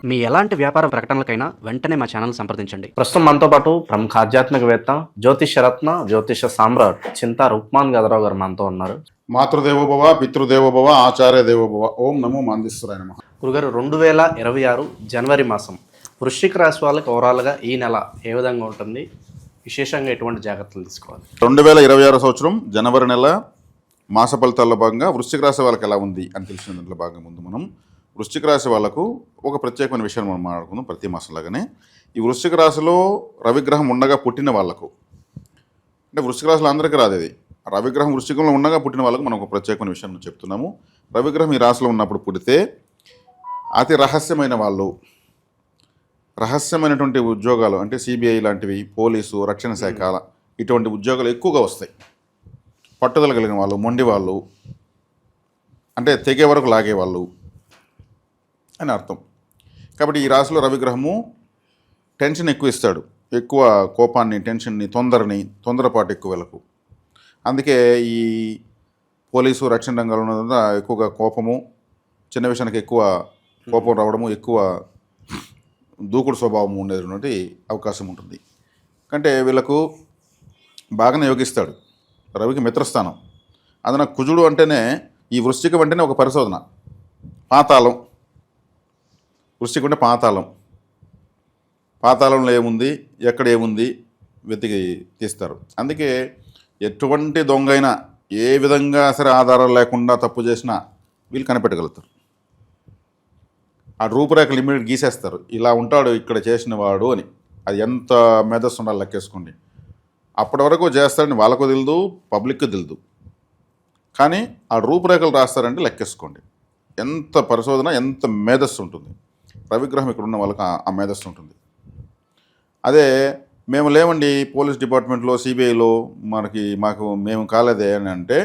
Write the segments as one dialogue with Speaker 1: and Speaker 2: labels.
Speaker 1: మీ ఎలాంటి వ్యాపార ప్రకటనలకైనా వెంటనే మా ఛానల్ సంప్రదించండి.
Speaker 2: ప్రస్తుతం మనతో పాటు ప్రముఖ ఆధ్యాత్మికవేత్త జ్యోతిషరత్న జ్యోతిష సామ్రాట్ చింతా రుక్మాన్ గదరావు గారు మనతో ఉన్నారు.
Speaker 3: మాతృదేవోభవ పితృదేవోభవ ఆచార్య దేవోభవ. ఓం నమో మాందేశ్వరాయ నమః.
Speaker 2: గురుగారు 2026 జనవరి మాసం వృశ్చిక రాశి వాళ్ళకి ఓవరాల్గా ఈ నెల ఏ విధంగా ఉంటుంది, విశేషంగా ఎటువంటి జాగ్రత్తలు తీసుకోవాలి?
Speaker 3: 2026 సంవత్సరం జనవరి నెల మాస ఫలితాల్లో భాగంగా వృశ్చిక రాశి వాళ్ళకి ఎలా ఉంది అని తెలిసిన దాంట్లో భాగంగా ముందు మనం వృశ్చిక రాశి వాళ్ళకు ఒక ప్రత్యేకమైన విషయాన్ని మనం మాట్లాడుకుందాం. ప్రతి మాసంలాగానే ఈ వృశ్చిక రాశిలో రవిగ్రహం ఉండగా పుట్టిన వాళ్ళకు, అంటే వృశ్చిక రాశిలో అందరికీ రాదు ఇది, రవిగ్రహం వృశ్చికంలో ఉండగా పుట్టిన వాళ్ళకు మనం ఒక ప్రత్యేకమైన విషయం చెప్తున్నాము. రవిగ్రహం ఈ రాశిలో ఉన్నప్పుడు పుడితే అతి రహస్యమైన వాళ్ళు, రహస్యమైనటువంటి ఉద్యోగాలు అంటే సిబిఐ లాంటివి, పోలీసు, రక్షణ శాఖ ఇటువంటి ఉద్యోగాలు ఎక్కువగా వస్తాయి. పట్టుదల కలిగిన వాళ్ళు, మొండి వాళ్ళు, అంటే తెగే వరకు లాగేవాళ్ళు అని అర్థం. కాబట్టి ఈ రాశిలో రవిగ్రహము టెన్షన్ ఎక్కువ ఇస్తాడు, ఎక్కువ కోపాన్ని, టెన్షన్ని, తొందరపాటు ఎక్కువ వీళ్ళకు. అందుకే ఈ పోలీసు, రక్షణ రంగాల్లో ఉన్నదంతా ఎక్కువగా కోపము, చిన్న విషయానికి ఎక్కువ కోపం రావడము, ఎక్కువ దూకుడు స్వభావం ఉండేటువంటి అవకాశం ఉంటుంది. అంటే వీళ్ళకు బాగానే యోగిస్తాడు. రవికి మిత్రస్థానం. అందున కుజుడు అంటేనే, ఈ వృశ్చికం అంటేనే ఒక పరిశోధన. పాతాళం, వృశ్చికం అంటే పాతాళం. పాతాళంలో ఏముంది, ఎక్కడ ఏముంది వెతికి తీస్తారు. అందుకే ఎటువంటి దొంగ అయినా ఏ విధంగా సరే ఆధారాలు లేకుండా తప్పు చేసినా వీళ్ళు కనిపెట్టగలుగుతారు. ఆ రూపురేఖలు ఇమీడియట్ గీసేస్తారు, ఇలా ఉంటాడు ఇక్కడ చేసిన వాడు అని. అది ఎంత మేధస్సు ఉండాలి లెక్కేసుకోండి. అప్పటి వరకు చేస్తాడని వాళ్ళకు తెలియదు, పబ్లిక్కి తెలియదు, కానీ ఆ రూపురేఖలు రాస్తారంటే లెక్కేసుకోండి ఎంత పరిశోధన, ఎంత మేధస్సు ఉంటుంది. రవిగ్రహం ఇక్కడ ఉన్న వాళ్ళకి ఆ మేధస్సు ఉంటుంది. అదే మేము లేవండి పోలీస్ డిపార్ట్మెంట్లో, సిబిఐలో మేము కాలేదే అని అంటే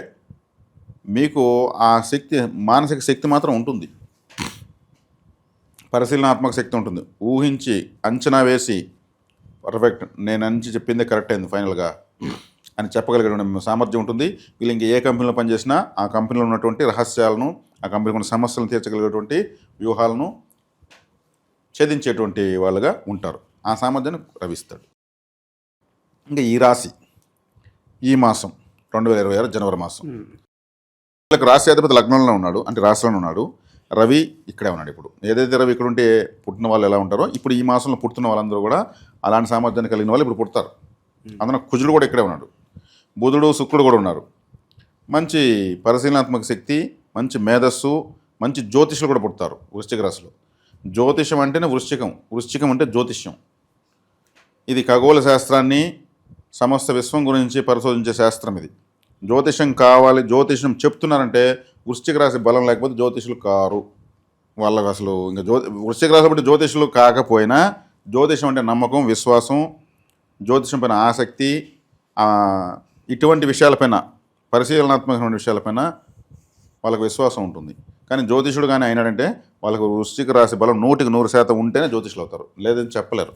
Speaker 3: మీకు ఆ శక్తి, మానసిక శక్తి మాత్రం ఉంటుంది, పరిశీలనాత్మక శక్తి ఉంటుంది. ఊహించి అంచనా వేసి పర్ఫెక్ట్, నేను అంచి చెప్పిందే కరెక్ట్ అయింది ఫైనల్గా అని చెప్పగలిగే సామర్థ్యం ఉంటుంది. వీళ్ళు ఇంకా ఏ కంపెనీలో పనిచేసినా ఆ కంపెనీలో ఉన్నటువంటి రహస్యాలను, ఆ కంపెనీలో ఉన్న సమస్యలను తీర్చగలిగేటువంటి వ్యూహాలను ఛేదించేటువంటి వాళ్ళుగా ఉంటారు. ఆ సామర్థ్యాన్ని రవిస్తాడు. ఇంకా ఈ రాశి ఈ మాసం 2026 జనవరి మాసం వీళ్ళకి రాశి అధిపతి లగ్నంలో ఉన్నాడు, అంటే రాశిలోనే ఉన్నాడు. రవి ఇక్కడే ఉన్నాడు. ఇప్పుడు ఏదైతే రవి ఇక్కడ ఉంటే పుట్టిన వాళ్ళు ఎలా ఉంటారో, ఇప్పుడు ఈ మాసంలో పుట్టిన వాళ్ళందరూ కూడా అలాంటి సామర్థ్యాన్ని కలిగిన వాళ్ళు ఇప్పుడు పుడతారు. అందులో కుజుడు కూడా ఇక్కడే ఉన్నాడు, బుధుడు, శుక్రుడు కూడా ఉన్నారు. మంచి పరిశీలనాత్మక శక్తి, మంచి మేధస్సు, మంచి జ్యోతిషులు కూడా పుడతారు వృశ్చిక రాశిలో. జ్యోతిషం అంటేనే వృశ్చికం, వృశ్చికం అంటే జ్యోతిష్యం. ఇది ఖగోళ శాస్త్రాన్ని, సమస్త విశ్వం గురించి పరిశోధించే శాస్త్రం ఇది. జ్యోతిషం కావాలి, జ్యోతిషం చెప్తున్నారంటే వృశ్చిక రాశి బలం లేకపోతే జ్యోతిషులు కారు. వాళ్ళకు అసలు ఇంకా వృశ్చిక రాశి బట్టి జ్యోతిషులు కాకపోయినా, జ్యోతిషం అంటే నమ్మకం, విశ్వాసం, జ్యోతిషం పైన ఆసక్తి, ఇటువంటి విషయాలపైన, పరిశీలనాత్మకమైన విషయాలపైన వాళ్ళకు విశ్వాసం ఉంటుంది. కానీ జ్యోతిషుడు కానీ అయినాడంటే వాళ్ళకు వృశ్చిక రాశి బలం 100% ఉంటేనే జ్యోతిషులు అవుతారు, లేదని చెప్పలేరు.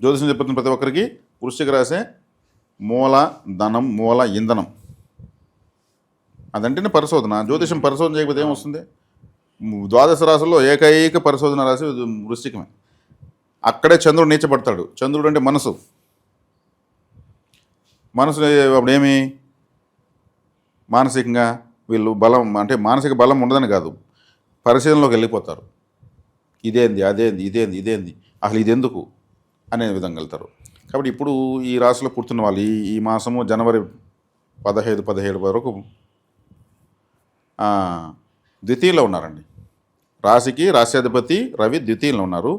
Speaker 3: జ్యోతిషం చెప్తున్న ప్రతి ఒక్కరికి వృశ్చిక రాశి మూల ధనం, మూల ఇంధనం. అదంటేనే పరిశోధన. జ్యోతిషం పరిశోధన చేయకపోతే ఏమొస్తుంది? ద్వాదశ రాశుల్లో ఏకైక పరిశోధన రాశి వృశ్చికమే. అక్కడే చంద్రుడు నీచపడతాడు. చంద్రుడు అంటే మనసు అప్పుడేమి మానసికంగా వీళ్ళు బలం, అంటే మానసిక బలం ఉండదని కాదు, పరిశీలనలోకి వెళ్ళిపోతారు. ఇదేంది, అదేంది, ఇదేంది, అసలు ఇది ఎందుకు అనే విధంగా వెళ్తారు. కాబట్టి ఇప్పుడు ఈ రాశిలో పుడుతున్న వాళ్ళు ఈ మాసము జనవరి 15-17 వరకు ద్వితీయంలో ఉన్నారండి. రాశికి రాశ్యాధిపతి రవి ద్వితీయంలో ఉన్నారు.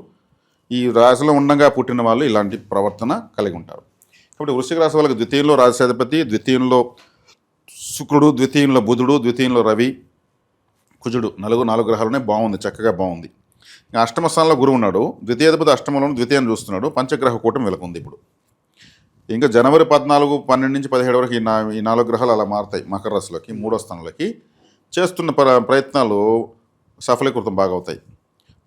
Speaker 3: ఈ రాశిలో ఉండగా పుట్టిన వాళ్ళు ఇలాంటి ప్రవర్తన కలిగి ఉంటారు. కాబట్టి వృశ్చిక రాశి వాళ్ళకి ద్వితీయంలో రాశ్యాధిపతి, ద్వితీయంలో శుక్రుడు, ద్వితీయంలో బుధుడు, ద్వితీయంలో రవి, కుజుడు, నాలుగు గ్రహాలనే బాగుంది, చక్కగా బాగుంది. ఇంకా అష్టమ స్థానంలో గురువు ఉన్నాడు. ద్వితీయాధిపతి అష్టమంలో ద్వితీయాన్ని చూస్తున్నాడు. పంచగ్రహ కూటమి వీళ్ళకు ఉంది. ఇప్పుడు ఇంకా జనవరి 14, 12 నుంచి 17 వరకు ఈ 4 గ్రహాలు అలా మారుతాయి మకర రాశిలోకి, 3వ స్థానంలోకి. చేస్తున్న ప్రయత్నాలు సఫలీకృతం బాగా అవుతాయి.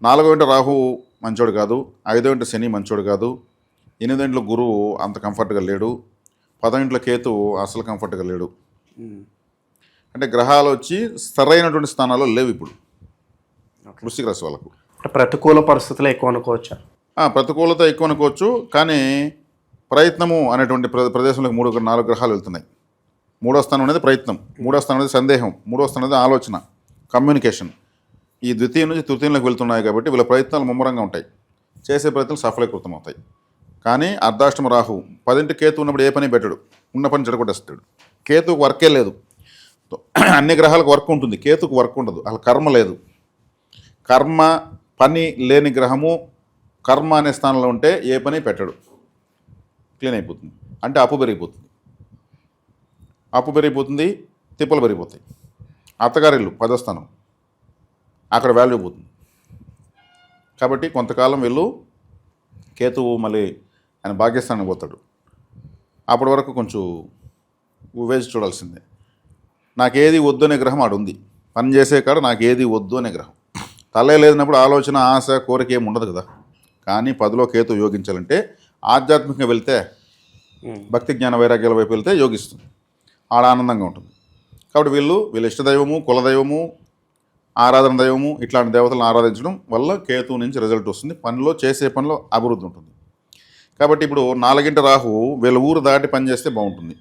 Speaker 3: 4వ ఇంట రాహు మంచోడు కాదు, 5వ ఇంట శని మంచోడు కాదు, 8వ ఇంట్లో గురువు అంత కంఫర్ట్గా లేడు, 10వ ఇంట్లో కేతు అసలు కంఫర్ట్గా లేడు. అంటే గ్రహాలు వచ్చి సరైనటువంటి స్థానాల్లో లేవు ఇప్పుడు వృశ్చిక రాశి వాళ్ళకు.
Speaker 2: ప్రతికూల పరిస్థితులు ఎక్కువ అనుకోవచ్చా?
Speaker 3: ప్రతికూలత ఎక్కువ అనుకోవచ్చు, కానీ ప్రయత్నము అనేటువంటి ప్రదేశంలోకి 4 గ్రహాలు వెళ్తున్నాయి. 3వ స్థానం అనేది ప్రయత్నం, 3వ స్థానం అనేది సందేహం, 3వ స్థానం అనేది ఆలోచన, కమ్యూనికేషన్. ఈ ద్వితీయం నుంచి తృతీయంలోకి వెళ్తున్నాయి కాబట్టి వీళ్ళ ప్రయత్నాలు ముమ్మరంగా ఉంటాయి, చేసే ప్రయత్నాలు సఫలీకృతం అవుతాయి. కానీ అర్ధాష్టమ రాహు 10 కేతు ఉన్నప్పుడు ఏ పని పెట్టడు, ఉన్న పని చెడగొట్టేస్తాడు. కేతుకు వర్కే లేదు. అన్ని గ్రహాలకు వర్క్ ఉంటుంది, కేతుకు వర్క్ ఉండదు. అసలు కర్మ లేదు. కర్మ పని లేని గ్రహము కర్మ అనే స్థానంలో ఉంటే ఏ పని పెట్టడు, క్లీన్ అయిపోతుంది. అంటే అప్పు పెరిగిపోతుంది, తిప్పలు పెరిగిపోతాయి. అత్తగారిల్లు 10వ స్థానం, అక్కడ వాల్యూ పోతుంది. కాబట్టి కొంతకాలం వీళ్ళు కేతువు మళ్ళీ ఆయన భాగ్యస్థానానికి పోతాడు. అప్పటి వరకు కొంచెం వేచి చూడాల్సిందే. నాకేది వద్దు అనే గ్రహం ఆడు ఉంది. పని చేసే కాడ నాకేది వద్దు అనే గ్రహం. తలే లేనప్పుడు ఆలోచన, ఆశ, కోరిక ఏమి ఉండదు కదా. కానీ 10లో కేతు యోగించాలంటే ఆధ్యాత్మికంగా వెళ్తే, భక్తి జ్ఞాన వైరాగ్యాల వైపు వెళ్తే యోగిస్తుంది, ఆడ ఆనందంగా ఉంటుంది. కాబట్టి వీళ్ళ ఇష్టదైవము, కులదైవము, ఆరాధన దైవము ఇట్లాంటి దేవతలను ఆరాధించడం వల్ల కేతువు నుంచి రిజల్ట్ వస్తుంది. పనిలో చేసే పనిలో అభివృద్ధి ఉంటుంది. కాబట్టి ఇప్పుడు 4వ రాహు వీళ్ళ ఊరు దాటి పనిచేస్తే బాగుంటుంది.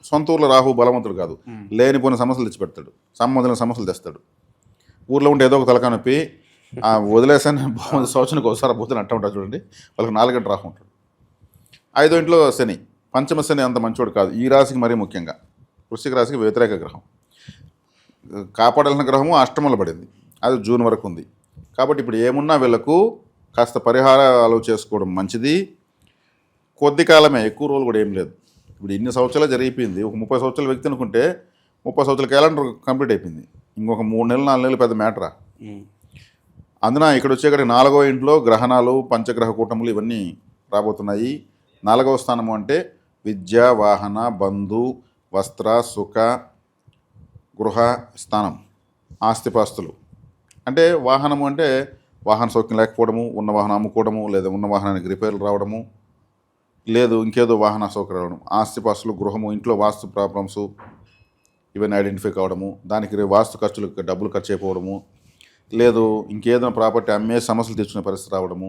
Speaker 3: సొంత ఊర్లో రాహు బలవంతుడు కాదు, లేనిపోయిన సమస్యలు తెచ్చిపెడతాడు, సంబంధించిన సమస్యలు తెస్తాడు. ఊర్లో ఉంటే ఏదో ఒక తలకా నొప్పి వదిలేసాను సంవత్సరానికి ఒకసారి పోతున్న అట్ట ఉంటాడు చూడండి, వాళ్ళకి 4వ రాహు ఉంటాడు. 5వ ఇంట్లో శని, పంచమ శని అంత మంచివాడు కాదు. ఈ రాశికి మరీ ముఖ్యంగా వృశ్చిక రాశికి వ్యతిరేక గ్రహం. కాపాడాల్సిన గ్రహము అష్టమంలో పడింది, అది జూన్ వరకు ఉంది. కాబట్టి ఇప్పుడు ఏమున్నా వీళ్ళకు కాస్త పరిహారాలు చేసుకోవడం మంచిది. కొద్ది కాలమే, ఎక్కువ రోజులు కూడా ఏం లేదు. ఇప్పుడు ఇన్ని సంవత్సరాలు జరిగిపోయింది. ఒక 30 సంవత్సరాల వ్యక్తి అనుకుంటే 30 సంవత్సరాల క్యాలెండర్ కంప్లీట్ అయిపోయింది. ఇంకొక 3 నెలలు 4 నెలలు పెద్ద మ్యాటరా. అందున ఇక్కడ వచ్చేక్కడికి 4వ ఇంట్లో గ్రహణాలు, పంచగ్రహ కూటములు ఇవన్నీ రాబోతున్నాయి. 4వ స్థానము అంటే విద్య, వాహన, బంధు, వస్త్ర, సుఖ, గృహ స్థానం, ఆస్తిపాస్తులు. అంటే వాహనము అంటే వాహన సౌఖ్యం లేకపోవడము, ఉన్న వాహనం అమ్ముకోవడము, లేదా ఉన్న వాహనానికి రిపేర్లు రావడము, లేదు ఇంకేదో వాహన సౌకర్యం రావడం. ఆస్తిపాస్తులు, గృహము, ఇంట్లో వాస్తు ప్రాబ్లమ్స్ ఇవన్నీ ఐడెంటిఫై కావడము, దానికి వాస్తు ఖర్చులకు డబ్బులు ఖర్చు అయిపోవడము, లేదు ఇంకేదైనా ప్రాపర్టీ అమ్మే సమస్యలు తెచ్చుకునే పరిస్థితి రావడము,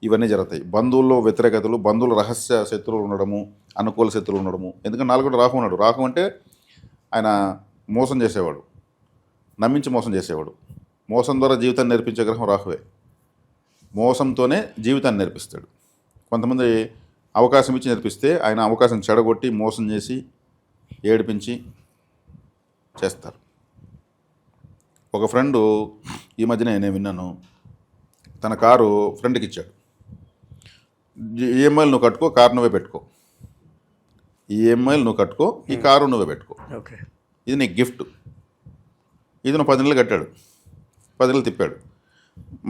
Speaker 3: ఇవన్నీ జరుగుతాయి. బంధువుల్లో వ్యతిరేకతలు, బంధువుల రహస్య శత్రువులు ఉండడము, అనుకూల శత్రువులు ఉండడము. ఎందుకంటే 4వ రాహు ఉన్నాడు. రాహు అంటే ఆయన మోసం చేసేవాడు, నమ్మించి మోసం చేసేవాడు. మోసం ద్వారా జీవితాన్ని నేర్పించే గ్రహం రాహువే. మోసంతోనే జీవితాన్ని నేర్పిస్తాడు. కొంతమంది అవకాశం ఇచ్చి నేర్పిస్తే ఆయన అవకాశం చెడగొట్టి మోసం చేసి ఏడిపించి చేస్తారు. ఒక ఫ్రెండు ఈ మధ్యనే నేను విన్నాను, తన కారు ఫ్రెండ్కి ఇచ్చాడు. ఈఎంఐలు నువ్వు కట్టుకో, కారు నువ్వే పెట్టుకో. ఈఎంఐలు నువ్వు కట్టుకో, ఈ కారు నువ్వే పెట్టుకో, ఇది నీకు గిఫ్ట్. ఇది నువ్వు 10 నెలలు కట్టాడు, 10 నెలలు తిప్పాడు.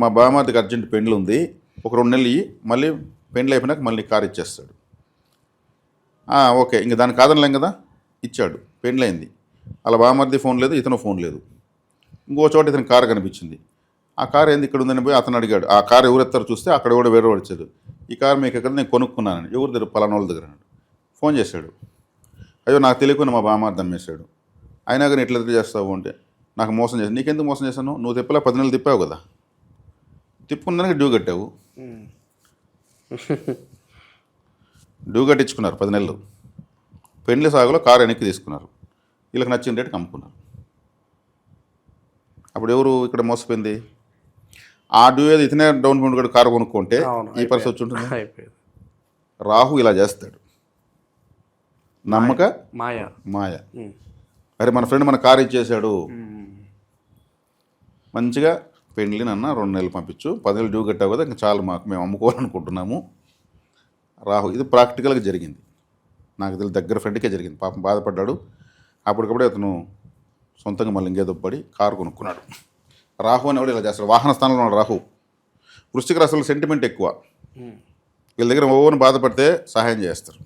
Speaker 3: మా బామార్దికి అర్జెంట్ పెండ్లు ఉంది, ఒక 2 నెలలు ఇయ్యి, మళ్ళీ పెండ్లు అయిపోయినాక మళ్ళీ కారు ఇచ్చేస్తాడు. ఓకే, ఇంక దాన్ని కాదనలేం కదా. ఇచ్చాడు, పెండ్లు అయింది. అలా బామార్ది ఫోన్ లేదు, ఇతను ఫోన్ లేదు. ఇంకో చోట ఇతను కారు కనిపించింది. ఆ కారు ఏంది ఇక్కడ ఉందని పోయి అతను అడిగాడు. ఆ కారు ఎవరు ఎత్తారో చూస్తే అక్కడ కూడా వేరే వాడు వచ్చాడు. ఈ కారు మీకు ఎక్కడ, నేను కొనుక్కున్నానని. ఎవరి దగ్గర? పలానా వాళ్ళ దగ్గర అన్నాడు. ఫోన్ చేశాడు. అయ్యో నాకు తెలియకుండా మా బామార్ది అమ్మేశాడు. అయినా కానీ ఎట్లా ఎదురు చేస్తావు అంటే, నాకు మోసం చేశాను. నీకెందుకు మోసం చేశాను? నువ్వు తిప్పలే 10 నెలలు తిప్పావు కదా, తిప్పుకున్నానికి డ్యూ కట్టావు. డ్యూ కట్టించుకున్నారు 10 నెలలు. పెండ్లి సాగులో కారు వెనక్కి తీసుకున్నారు. వీళ్ళకి నచ్చిన రేటుకి అమ్ముకున్నారు. అప్పుడు ఎవరు ఇక్కడ మోసపోయింది? ఆ డ్యూ ఏది ఇతనే డౌన్ పేమెంట్ కూడా కారు కొనుక్కుంటే ఈ పరిస్థితి వచ్చి ఉంటుంది. రాహు ఇలా చేస్తాడు, నమ్మక మాయ. అరే మన ఫ్రెండ్ మన కారు ఇచ్చేసాడు, మంచిగా పెండ్లి నన్న 2 నెలలు పంపించు, 10 నెలలు డ్యూ కట్టావు కదా, ఇంకా చాలు మాకు, మేము అమ్ముకోవాలనుకుంటున్నాము. రాహు ఇది ప్రాక్టికల్గా జరిగింది. నాకు తెలియదు, దగ్గర ఫ్రెండ్కే జరిగింది. పాపం బాధపడ్డాడు. అప్పటికప్పుడే అతను సొంతంగా మళ్ళీ ఇంకేదో పడి కారు కొనుక్కున్నాడు. రాహు అనేవాడు ఇలా చేస్తాడు. వాహన స్థానంలో ఉన్నాడు రాహు. వృశ్చిక రాశిలో సెంటిమెంట్ ఎక్కువ. వీళ్ళ దగ్గర ఓవని బాధపడితే సహాయం చేస్తారు.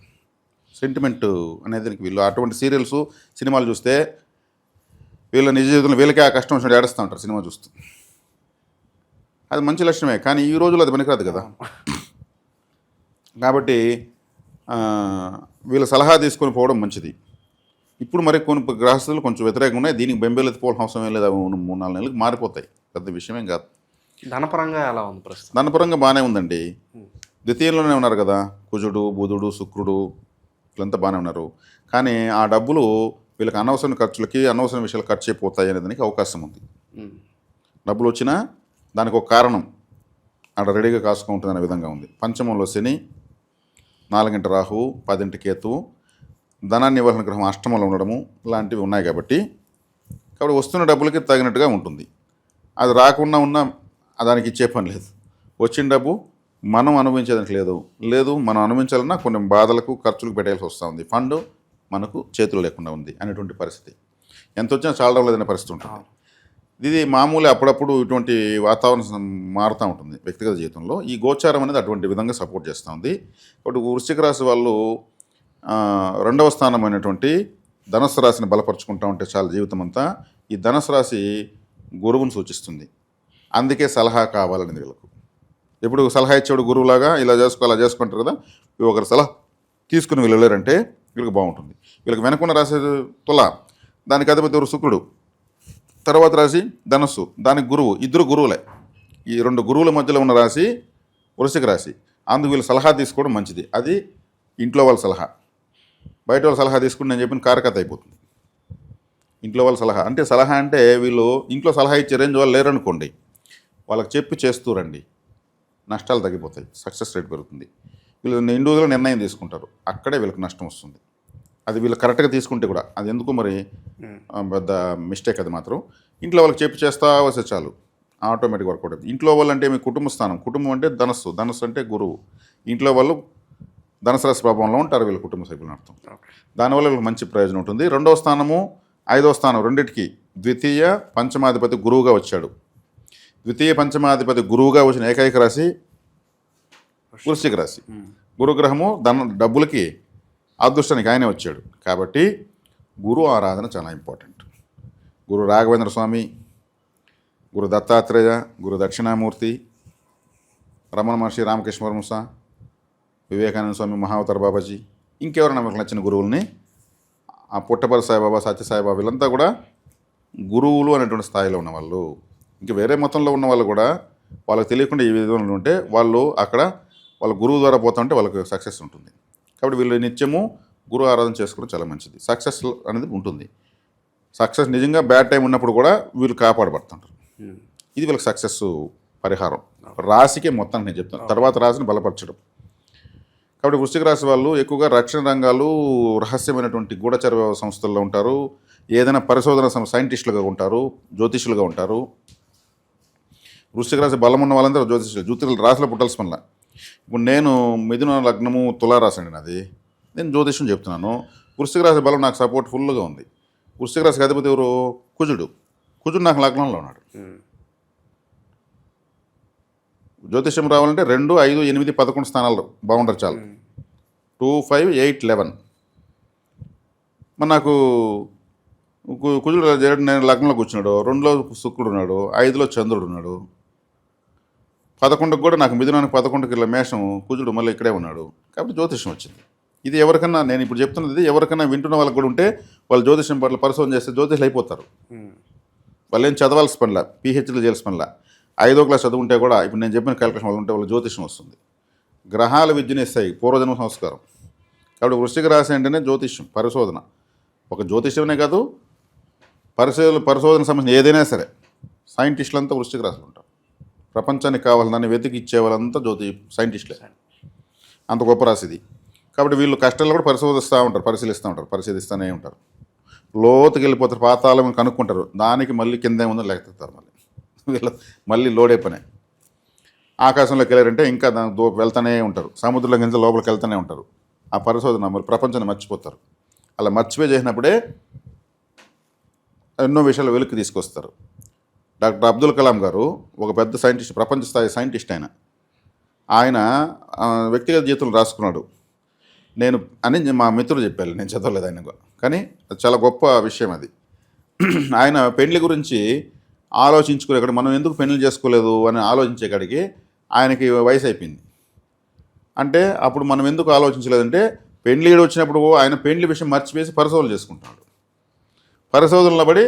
Speaker 3: సెంటిమెంట్ అనేది వీళ్ళు అటువంటి సీరియల్స్, సినిమాలు చూస్తే వీళ్ళ నిజ జీవితంలో వీళ్ళకే ఆ కష్టం వచ్చినట్టు ఏడుస్తూ ఉంటారు సినిమా చూస్తూ. అది మంచి లక్షణమే, కానీ ఈ రోజుల్లో అది పనికిరాదు కదా. కాబట్టి వీళ్ళ సలహా తీసుకొని పోవడం మంచిది. ఇప్పుడు మరి కొన్ని గ్రహస్థులు కొంచెం వ్యతిరేకంగా ఉన్నాయి. దీనికి బెంబేలు ఎత్తిపోవడం అవసరం ఏం లేదు. 3-4 నెలలకు మారిపోతాయి, పెద్ద విషయమేం కాదు.
Speaker 2: ధనపరంగా ఎలా ఉంది ప్రస్తుతం?
Speaker 3: ధనపరంగా బాగానే ఉందండి. ద్వితీయంలోనే ఉన్నారు కదా, కుజుడు, బుధుడు, శుక్రుడు వీళ్ళంతా బాగానే ఉన్నారు. కానీ ఆ డబ్బులు వీళ్ళకి అనవసరమైన ఖర్చులకి, అనవసరమైన విషయాలు ఖర్చు అయిపోతాయి అనే దానికి అవకాశం ఉంది. డబ్బులు వచ్చినా దానికి ఒక కారణం అక్కడ రెడీగా కాసుకుంటుంది అనే విధంగా ఉంది. పంచమంలో శని, 4 రాహువు, 10 కేతువు, ధనాన్ని ఇవ్వాల్సిన గ్రహం అష్టమంలో ఉండడము లాంటివి ఉన్నాయి కాబట్టి వస్తున్న డబ్బులకి తగినట్టుగా ఉంటుంది. అది రాకుండా ఉన్నా దానికి ఇచ్చే పని లేదు. వచ్చిన డబ్బు మనం అనుభవించేదానికి లేదు మనం అనుభవించాలన్నా కొన్ని బాధలకు, ఖర్చులకు పెట్టాల్సి వస్తూ ఉంది. ఫండ్ మనకు చేతులు లేకుండా ఉంది అనేటువంటి పరిస్థితి. ఎంత వచ్చినా చాలా లేదనే పరిస్థితి ఉంటుంది. ఇది మామూలు. అప్పుడప్పుడు ఇటువంటి వాతావరణం మారుతూ ఉంటుంది వ్యక్తిగత జీవితంలో. ఈ గోచారం అనేది అటువంటి విధంగా సపోర్ట్ చేస్తూ ఉంది. కాబట్టి వృశ్చిక రాశి వాళ్ళు 2వ స్థానమైనటువంటి ధనుస్సు రాశిని బలపరుచుకుంటూ ఉంటే చాలా జీవితం అంతా. ఈ ధనుస్సు రాశి గురువుని సూచిస్తుంది. అందుకే సలహా కావాలనేది వీళ్ళకు. ఎప్పుడు సలహా ఇచ్చేవాడు గురువులాగా ఇలా చేసుకో అలా చేసుకుంటారు కదా, ఒకరు సలహా తీసుకుని వీళ్ళు వెళ్ళారంటే వీళ్ళకి బాగుంటుంది. వీళ్ళకి వెనకున్న రాశి తుల, దానికి అధిపతి ఎవరు? శుక్రుడు. తర్వాత రాశి ధనస్సు, దానికి గురువు. ఇద్దరు గురువులే. ఈ 2 గురువుల మధ్యలో ఉన్న రాశి వృశ్చిక రాశి. అందుకు వీళ్ళు సలహా తీసుకోవడం మంచిది. అది ఇంట్లో వాళ్ళ సలహా. బయట వాళ్ళ సలహా తీసుకుని నేను చెప్పిన కారకత అయిపోతుంది. ఇంట్లో వాళ్ళ సలహా అంటే వీళ్ళు ఇంట్లో సలహా ఇచ్చే రేంజ్ వాళ్ళు లేరనుకోండి, వాళ్ళకి చెప్పి చేస్తూ రండి, నష్టాలు తగ్గిపోతాయి, సక్సెస్ రేట్ పెరుగుతుంది. వీళ్ళు ఇండివిజువల్గా నిర్ణయం తీసుకుంటారు, అక్కడే వీళ్ళకి నష్టం వస్తుంది. అది వీళ్ళు కరెక్ట్గా తీసుకుంటే కూడా అది ఎందుకు మరి పెద్ద మిస్టేక్. అది మాత్రం ఇంట్లో వాళ్ళకి చెప్పి చేస్తా వస్తే చాలు, ఆటోమేటిక్ వర్కౌట్ అవుతుంది. ఇంట్లో వాళ్ళు అంటే మీ కుటుంబ స్థానం. కుటుంబం అంటే ధనస్సు, ధనస్సు అంటే గురువు. ఇంట్లో వాళ్ళు ధనుసు రాశి ప్రభావంలో ఉంటారు వీళ్ళ కుటుంబ సభ్యులు అర్థం. దానివల్ల వీళ్ళకి మంచి ప్రయోజనం ఉంటుంది. 2వ స్థానము 5వ స్థానం రెండింటికి ద్వితీయ పంచమాధిపతి గురువుగా వచ్చాడు. ద్వితీయ పంచమాధిపతి గురువుగా వచ్చిన ఏకైక రాశి వృశ్చిక రాశి. గురుగ్రహము డబ్బులకి, అదృష్టానికి ఆయనే వచ్చాడు. కాబట్టి గురు ఆరాధన చాలా ఇంపార్టెంట్. గురు రాఘవేంద్ర స్వామి, గురు దత్తాత్రేయ, గురు దక్షిణామూర్తి, రమణ మహర్షి, రామకృష్ణ పరమహంస, వివేకానంద స్వామి, మహావతార్ బాబాజీ, ఇంకెవరైనా మనకు నచ్చిన గురువుల్ని, ఆ పుట్టపర్తి సాయిబాబా, సత్యసాయిబాబా, వీళ్ళంతా కూడా గురువులు అనేటువంటి స్థాయిలో ఉన్నవాళ్ళు. ఇంకా వేరే మతంలో ఉన్న వాళ్ళు కూడా వాళ్ళకి తెలియకుండా ఈ విధంగా ఉంటే వాళ్ళు అక్కడ వాళ్ళ గురువు ద్వారా పోతా ఉంటే వాళ్ళకి సక్సెస్ ఉంటుంది. కాబట్టి వీళ్ళు నిత్యము గురు ఆరాధన చేసుకోవడం చాలా మంచిది. సక్సెస్ అనేది ఉంటుంది. సక్సెస్ నిజంగా బ్యాడ్ టైం ఉన్నప్పుడు కూడా వీళ్ళు కాపాడబడుతుంటారు. ఇది వీళ్ళకి సక్సెస్ పరిహారం. రాశికే మొత్తానికి నేను చెప్తాను, తర్వాత రాశిని బలపరచడం. కాబట్టి వృశ్చిక రాశి వాళ్ళు ఎక్కువగా రక్షణ రంగాలు, రహస్యమైనటువంటి గూఢచర సంస్థల్లో ఉంటారు. ఏదైనా పరిశోధన సైంటిస్టులుగా ఉంటారు, జ్యోతిష్యులుగా ఉంటారు. వృశ్చిక రాశి బలం ఉన్న వాళ్ళందరూ జ్యోతిష్యులు రాశిలో పుట్టాల్సిన పనిలా. ఇప్పుడు నేను మిథున లగ్నము తులారాశి అండి నాది. నేను జ్యోతిష్యం చెప్తున్నాను. వృశ్చిక రాశి బలం నాకు సపోర్ట్ ఫుల్గా ఉంది. వృశ్చిక రాశికి అధిపతి ఎవరు? కుజుడు. కుజుడు నాకు లగ్నంలో ఉన్నాడు. జ్యోతిష్యం రావాలంటే 2, 5, 8, 11 స్థానాలు బాగుంటారు చాలు. 2, 5, 8, 11. మరి నాకు కుజుడు నేను లగ్నంలో కూర్చున్నాడు. 2లో శుక్రుడు ఉన్నాడు, 5లో చంద్రుడు ఉన్నాడు, 11కు కూడా నాకు మిథునానికి 11కి మేషం కుజుడు మళ్ళీ ఇక్కడే ఉన్నాడు. కాబట్టి జ్యోతిష్యం వచ్చింది. ఇది ఎవరికన్నా నేను ఇప్పుడు చెప్తున్నది ఎవరికైనా వింటున్న వాళ్ళకి కూడా ఉంటే వాళ్ళు జ్యోతిష్యం పట్ల పరిశోధన చేస్తే జ్యోతిష్యులు అయిపోతారు. వాళ్ళు ఏం చదవాల్సిన పనిలా, పిహెచ్డీలు చేయాల్సిన పనిలా. 5వ క్లాస్ చదువుంటే కూడా ఇప్పుడు నేను చెప్పిన క్యాలిక్యులేషన్ వాళ్ళు ఉంటే వాళ్ళ జ్యోతిష్యం వస్తుంది. గ్రహాల విద్యను ఇస్తాయి, పూర్వజన్మ సంస్కారం. కాబట్టి వృశ్చిక రాశి అంటేనే జ్యోతిష్యం, పరిశోధన. ఒక జ్యోతిష్యమే కాదు, పరిశోధన సంబంధించిన ఏదైనా సరే సైంటిస్టులంతా వృశ్చిక రాశిలో ఉంటారు. ప్రపంచానికి కావాలని దాన్ని వెతికి ఇచ్చే వాళ్ళంతా సైంటిస్టులే. అంత గొప్ప రాశి ఇది. కాబట్టి వీళ్ళు కష్టాల్లో కూడా పరిశోధిస్తూ ఉంటారు, పరిశీలిస్తూనే ఉంటారు. లోతుకి వెళ్ళిపోతారు, పాతాళం కనుక్కుంటారు. దానికి మళ్ళీ కింద ఏముందో లేకపోతారు. వీళ్ళు మళ్ళీ లోడే పనే. ఆకాశంలోకి వెళ్ళారంటే ఇంకా వెళ్తూనే ఉంటారు. సముద్రంలో కింద లోపలికి వెళ్తూనే ఉంటారు. ఆ పరిశోధన మరి ప్రపంచాన్ని మర్చిపోతారు. అలా మర్చిపోయి చేసినప్పుడే ఎన్నో విషయాలు వెలికి తీసుకొస్తారు. డాక్టర్ అబ్దుల్ కలాం గారు ఒక పెద్ద సైంటిస్ట్, ప్రపంచ స్థాయి సైంటిస్ట్. ఆయన వ్యక్తిగత జీవితంలో రాసుకున్నాడు. నేను అని మా మిత్రులు చెప్పారు, నేను చదవలేదు ఆయన, కానీ అది చాలా గొప్ప విషయం అది. ఆయన పెళ్లి గురించి ఆలోచించుకునే మనం ఎందుకు పెళ్లి చేసుకోలేదు అని ఆలోచించే కాడికి ఆయనకి వయసు అయిపోయింది. అంటే అప్పుడు మనం ఎందుకు ఆలోచించలేదంటే పెళ్లిడు వచ్చినప్పుడు ఆయన పెళ్లి విషయం మర్చిపోయి పరిశోధనలు చేసుకుంటున్నాడు. పరిశోధనలో పడి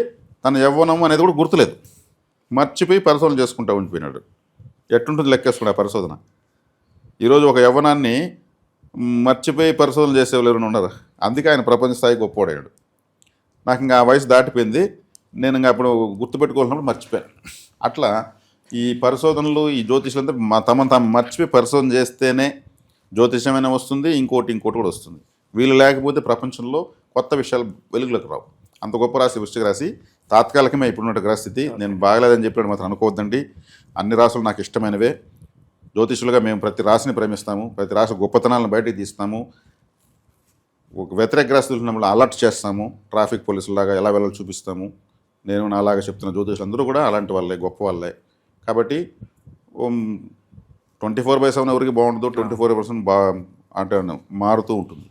Speaker 3: తన యవ్వనం అనేది కూడా గుర్తులేదు, మర్చిపోయి పరిశోధన చేసుకుంటూ ఉండిపోయినాడు. ఎట్టుంటుంది లెక్కేసుకున్న ఆ పరిశోధన. ఈరోజు ఒక యవ్వనాన్ని మర్చిపోయి పరిశోధన చేసేవాళ్ళు ఎవరైనా ఉన్నారు. అందుకే ఆయన ప్రపంచ స్థాయి గొప్పవాడాడు. నాకు ఇంకా ఆ వయసు దాటిపోయింది, నేను ఇంకా అప్పుడు గుర్తుపెట్టుకోవాల్సినప్పుడు మర్చిపోయాను. అట్లా ఈ పరిశోధనలు, ఈ జ్యోతిషులంతా తమను తాము మర్చిపోయి పరిశోధన చేస్తేనే జ్యోతిషమైనా వస్తుంది, ఇంకోటి కూడా వస్తుంది. వీళ్ళు లేకపోతే ప్రపంచంలో కొత్త విషయాలు వెలుగులోకి రావు. అంత గొప్ప రాశి వృశ్చిక రాశి. తాత్కాలికమే ఇప్పుడున్న గ్రహస్థితి. నేను బాగలేదని చెప్పాడు మాత్రం అనుకోవద్దండి. అన్ని రాసులు నాకు ఇష్టమైనవే. జ్యోతిషులుగా మేము ప్రతి రాశిని ప్రేమిస్తాము, ప్రతి రాశి గొప్పతనాలను బయటికి తీస్తాము. ఒక వ్యతిరేక రాశి ఉన్నప్పుడు అలర్ట్ చేస్తాము, ట్రాఫిక్ పోలీసులాగా ఎలా వెళ్ళాలో చూపిస్తాము. నేను నాలాగా చెప్తున్న జ్యోతిషులు అందరూ కూడా అలాంటి వాళ్ళే, గొప్ప వాళ్ళే. కాబట్టి 24/7 ఎవరికి బాగుంటుందో 24% అంటే మారుతూ ఉంటుంది.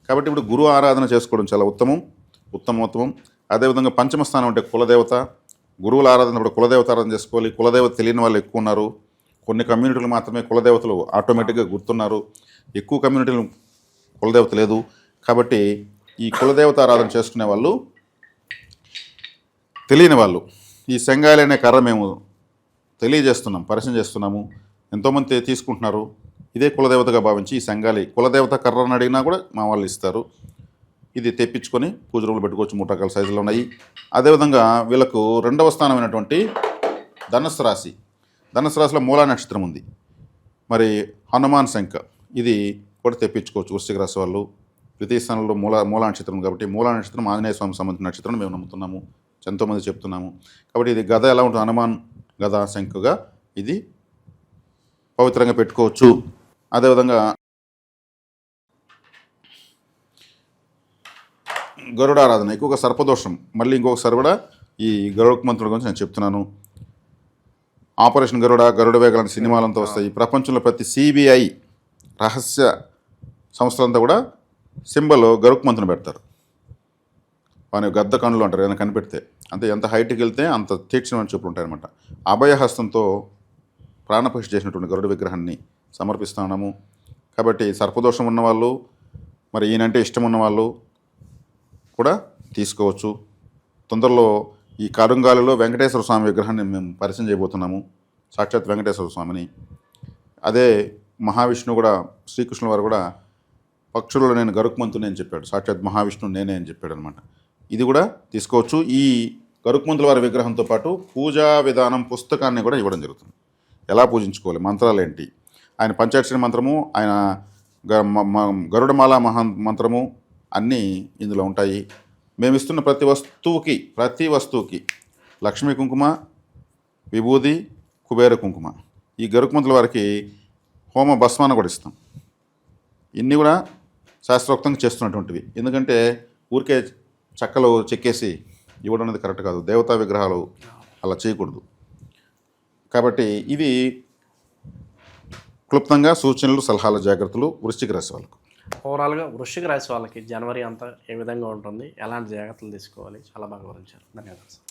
Speaker 3: కాబట్టి ఇప్పుడు గురువు ఆరాధన చేసుకోవడం చాలా ఉత్తమం. అదేవిధంగా పంచమ స్థానం అంటే కులదేవత. గురువుల ఆరాధన ఇప్పుడు కులదేవత ఆరాధన చేసుకోవాలి. కులదేవత తెలియని వాళ్ళు ఎక్కువ ఉన్నారు. కొన్ని కమ్యూనిటీలు మాత్రమే కులదేవతలు ఆటోమేటిక్గా గుర్తున్నారు. ఎక్కువ కమ్యూనిటీలు కులదేవత లేదు. కాబట్టి ఈ కులదేవత ఆరాధన చేసుకునే వాళ్ళు, తెలియని వాళ్ళు ఈ శంగాలి అనే కర్ర మేము తెలియజేస్తున్నాం, పరిచయం చేస్తున్నాము. ఎంతోమంది తీసుకుంటున్నారు. ఇదే కులదేవతగా భావించి ఈ శంగాలి కులదేవత కర్రను అడిగినా కూడా మా వాళ్ళు ఇస్తారు. ఇది తెప్పించుకొని పూజ రూములు పెట్టుకోవచ్చు. 3 రకాల సైజులు ఉన్నాయి. అదేవిధంగా వీళ్ళకు 2వ స్థానమైనటువంటి ధనుస్సు రాశిలో మూలా నక్షత్రం ఉంది. మరి హనుమాన్ శంఖ ఇది కూడా తెప్పించుకోవచ్చు వృశ్చిక రాశి వాళ్ళు. ద్వితీయ స్థానంలో మూలా నక్షత్రం కాబట్టి మూలా నక్షత్రం ఆంజనేయ స్వామికి సంబంధించిన నక్షత్రం మేము నమ్ముతున్నాము, ఎంతోమంది చెప్తున్నాము. కాబట్టి ఇది గద ఎలా ఉంటుంది, హనుమాన్ గద శంఖగా ఇది పవిత్రంగా పెట్టుకోవచ్చు. అదేవిధంగా గరుడారాధన ఎక్కువగా సర్పదోషం. మళ్ళీ ఇంకొకసారి కూడా ఈ గరుడ మంత్రుల గురించి నేను చెప్తున్నాను. ఆపరేషన్ గరుడ వేగ లాంటి సినిమాలంతా వస్తాయి. ప్రపంచంలో ప్రతి CBI రహస్య సంస్థలంతా కూడా సింబల్ గరుక్ మంత్రుని పెడతారు. వాని గద్ద కన్నులు అంటారు ఏదైనా కనిపెడితే. అంటే ఎంత హైట్కి వెళ్తే అంత తీక్షణమైన చూపులు ఉంటాయన్నమాట. అభయహస్తంతో ప్రాణప్రతిష్ఠ చేసినటువంటి గరుడ విగ్రహాన్ని సమర్పిస్తున్నాము. కాబట్టి సర్పదోషం ఉన్నవాళ్ళు, మరి ఈయనంటే ఇష్టం ఉన్నవాళ్ళు కూడా తీసుకోవచ్చు. తొందరలో ఈ కరుంగాలిలో వెంకటేశ్వర స్వామి విగ్రహాన్ని మేము పరిచయం చేయబోతున్నాము, సాక్షాత్ వెంకటేశ్వర స్వామిని. అదే మహావిష్ణువు కూడా, శ్రీకృష్ణుల వారు కూడా పక్షులలో నేను గరుక్మంతుని అని చెప్పాడు. సాక్షాత్ మహావిష్ణువు నేనే అని చెప్పాడు అనమాట. ఇది కూడా తీసుకోవచ్చు. ఈ గరుక్మంతుల వారి విగ్రహంతో పాటు పూజా విధానం పుస్తకాన్ని కూడా ఇవ్వడం జరుగుతుంది. ఎలా పూజించుకోవాలి, మంత్రాలు ఏంటి, ఆయన పంచాక్షరి మంత్రము, ఆయన గరుడమాల మంత్రము అన్నీ ఇందులో ఉంటాయి. మేము ఇస్తున్న ప్రతి వస్తువుకి లక్ష్మీ కుంకుమ, విభూది, కుబేర కుంకుమ, ఈ గరుక్మంతుల వారికి హోమ భస్మాన్ని కూడా ఇస్తాం. ఇన్ని కూడా శాస్త్రోక్తంగా చేస్తున్నటువంటివి. ఎందుకంటే ఊరికే చక్కలు చెక్కేసి ఇవ్వడం అనేది కరెక్ట్ కాదు. దేవతా విగ్రహాలు అలా చేయకూడదు. కాబట్టి ఇవి క్లుప్తంగా సూచనలు, సలహాలు, జాగ్రత్తలు వృశ్చిక రాశి వాళ్ళకు.
Speaker 2: ఓవరాల్గా వృశ్చిక రాశి వాళ్ళకి జనవరి అంతా ఏ విధంగా ఉంటుంది, ఎలాంటి జాగ్రత్తలు తీసుకోవాలి, చాలా బాగా వివరించారు. ధన్యవాదాలు సార్.